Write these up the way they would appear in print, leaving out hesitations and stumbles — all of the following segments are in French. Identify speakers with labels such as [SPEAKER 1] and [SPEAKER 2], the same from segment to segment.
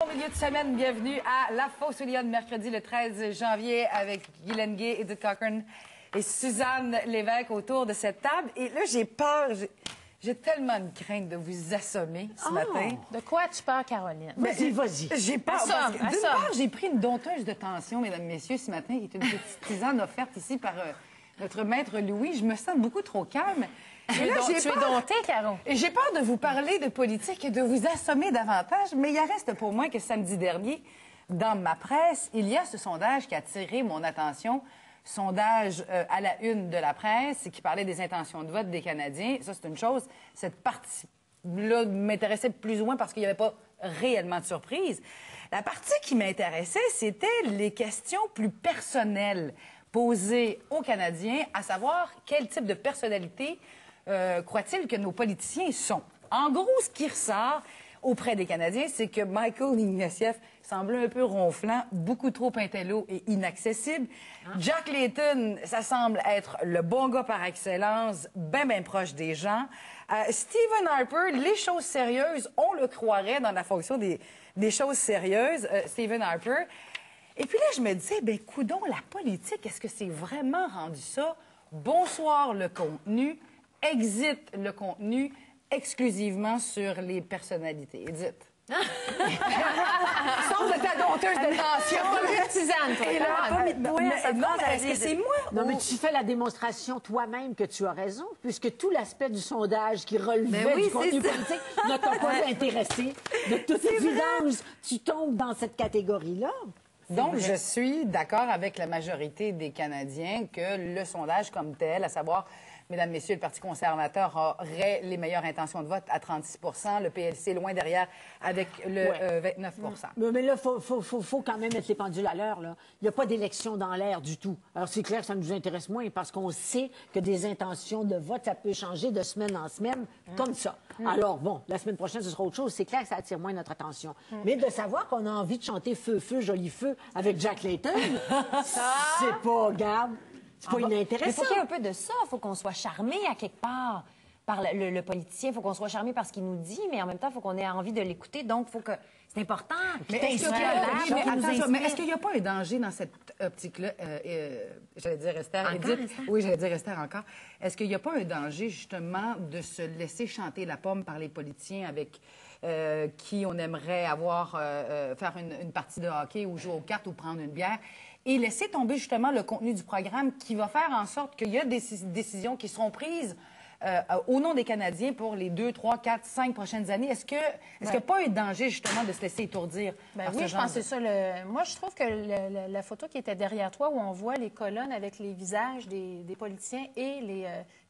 [SPEAKER 1] Au milieu de semaine, bienvenue à La Fosse aux Lyonnes, mercredi le 13 janvier avec Guy Lenguet, Edith Cochrane et Suzanne Lévesque autour de cette table. Et là, j'ai peur, j'ai tellement de crainte de vous assommer ce matin.
[SPEAKER 2] De quoi tu peurs, Caroline?
[SPEAKER 3] Vas-y, vas-y.
[SPEAKER 1] J'ai peur parce que, d'une part, j'ai pris une dompteuse de tension, mesdames, messieurs, ce matin, qui est une petite tisane offerte ici par notre maître Louis. Je me sens beaucoup trop calme. Et là, tu es
[SPEAKER 2] domptée, Caro.
[SPEAKER 1] Et j'ai peur de vous parler de politique et de vous assommer davantage, mais il en reste pour moi que samedi dernier, dans ma presse, il y a ce sondage qui a attiré mon attention. Sondage à la une de la presse qui parlait des intentions de vote des Canadiens. Ça, c'est une chose. Cette partie-là m'intéressait plus ou moins parce qu'il n'y avait pas réellement de surprise. La partie qui m'intéressait, c'était les questions plus personnelles posées aux Canadiens, à savoir quel type de personnalité croit-il que nos politiciens sont. En gros, ce qui ressort auprès des Canadiens, c'est que Michael Ignatieff semble un peu ronflant, beaucoup trop intello et inaccessible. Jack Layton, ça semble être le bon gars par excellence, bien proche des gens. Stephen Harper, les choses sérieuses, on le croirait dans la fonction des choses sérieuses, Stephen Harper. Et puis là, je me disais, ben coudonc, la politique, est-ce que c'est vraiment rendu ça? Bonsoir le contenu, exit le contenu, exclusivement sur les personnalités. Edith. Sors de ta dompteuse de tension.
[SPEAKER 2] Suzanne, toi.
[SPEAKER 3] Et là, pas mis de bouée à cette phrase.
[SPEAKER 1] Est-ce que c'est moi?
[SPEAKER 3] Non, mais tu fais la démonstration toi-même que tu as raison, puisque tout l'aspect du sondage qui relevait du contenu politique ne t'a pas intéressé. De toute évidence, tu tombes dans cette catégorie-là.
[SPEAKER 1] Donc, je suis d'accord avec la majorité des Canadiens que le sondage comme tel, à savoir, mesdames, messieurs, le Parti conservateur aurait les meilleures intentions de vote à 36 %, le PLC loin derrière avec le 29 %.
[SPEAKER 3] Mais là, faut quand même mettre les pendules à l'heure, là. Il n'y a pas d'élection dans l'air du tout. Alors, c'est clair que ça nous intéresse moins parce qu'on sait que des intentions de vote, ça peut changer de semaine en semaine, comme ça. Alors, bon, la semaine prochaine, ce sera autre chose. C'est clair que ça attire moins notre attention. Mais de savoir qu'on a envie de chanter Feu, feu, joli feu avec Jack Layton, c'est pas, garde, c'est pas inintéressant.
[SPEAKER 4] Il faut qu'il y ait un peu de ça. Il faut qu'on soit charmé à quelque part par le politicien. Il faut qu'on soit charmé par ce qu'il nous dit, mais en même temps, il faut qu'on ait envie de l'écouter. Donc, il faut que... C'est important.
[SPEAKER 1] Mais est-ce qu'il n'y a pas un danger dans cette optique-là? J'allais dire Esther. Edith, oui, j'allais dire Esther encore. Est-ce qu'il n'y a pas un danger, justement, de se laisser chanter la pomme par les politiciens avec qui on aimerait avoir faire une partie de hockey ou jouer aux cartes ou prendre une bière et laisser tomber, justement, le contenu du programme qui va faire en sorte qu'il y a des décisions qui seront prises au nom des Canadiens pour les 2, 3, 4, 5 prochaines années. Est-ce qu'il n'y a pas un danger, justement, de se laisser étourdir par ce
[SPEAKER 2] oui,
[SPEAKER 1] genre
[SPEAKER 2] je pense que c'est ça. Moi, je trouve que la photo qui était derrière toi, où on voit les colonnes avec les visages des politiciens et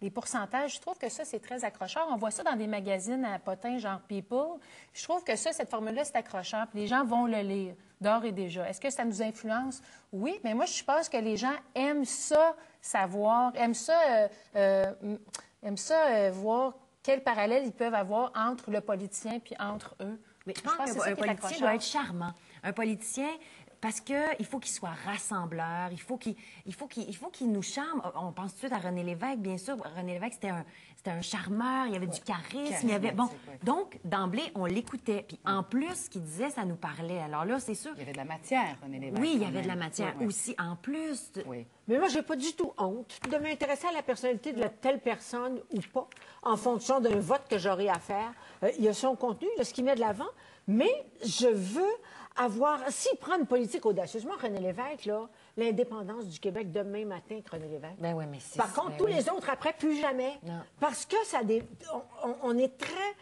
[SPEAKER 2] les pourcentages, je trouve que ça, c'est très accrocheur. On voit ça dans des magazines à potins, genre People. Je trouve que ça, cette formule-là, c'est accrocheur. Puis les gens vont le lire d'ores et déjà. Est-ce que ça nous influence? Oui, mais moi, je pense que les gens aiment ça savoir, aiment ça voir quel parallèle ils peuvent avoir entre le politicien puis entre eux.
[SPEAKER 4] Mais je pense qu'un politicien doit être charmant. Un politicien, parce qu'il faut qu'il soit rassembleur, il faut qu'il nous charme. On pense tout de suite à René Lévesque, bien sûr. René Lévesque, c'était un charmeur, il y avait du charisme, il y avait... Bon, donc, d'emblée, on l'écoutait. Puis en plus, ce qu'il disait, ça nous parlait. Alors là, c'est sûr...
[SPEAKER 1] Il y avait de la matière, René Lévesque.
[SPEAKER 4] Oui, il y avait de la matière aussi, en plus.
[SPEAKER 1] Oui.
[SPEAKER 3] Mais moi, j'ai pas du tout honte de m'intéresser à la personnalité de telle personne ou pas, en fonction d'un vote que j'aurai à faire. Il y a son contenu, ce qu'il met de l'avant, mais je veux avoir... S'il prend une politique audacieusement, René Lévesque, là, l'indépendance du Québec demain matin, René Lévesque.
[SPEAKER 4] Ben oui, mais c'est...
[SPEAKER 3] Par contre, tous les autres après, plus jamais.
[SPEAKER 4] Non.
[SPEAKER 3] Parce que on est très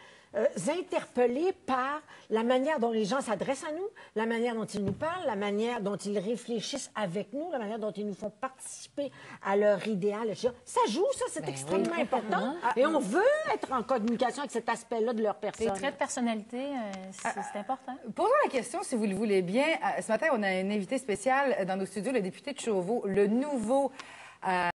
[SPEAKER 3] interpellés par la manière dont les gens s'adressent à nous, la manière dont ils nous parlent, la manière dont ils réfléchissent avec nous, la manière dont ils nous font participer à leur idéal. Ça joue, ça, c'est extrêmement important. Et on veut être en communication avec cet aspect-là de leur personne.
[SPEAKER 2] Les traits de personnalité, c'est important.
[SPEAKER 1] Posons la question, si vous le voulez bien. Ce matin, on a un invité spécial dans nos studios, le député de Chauveau, le nouveau...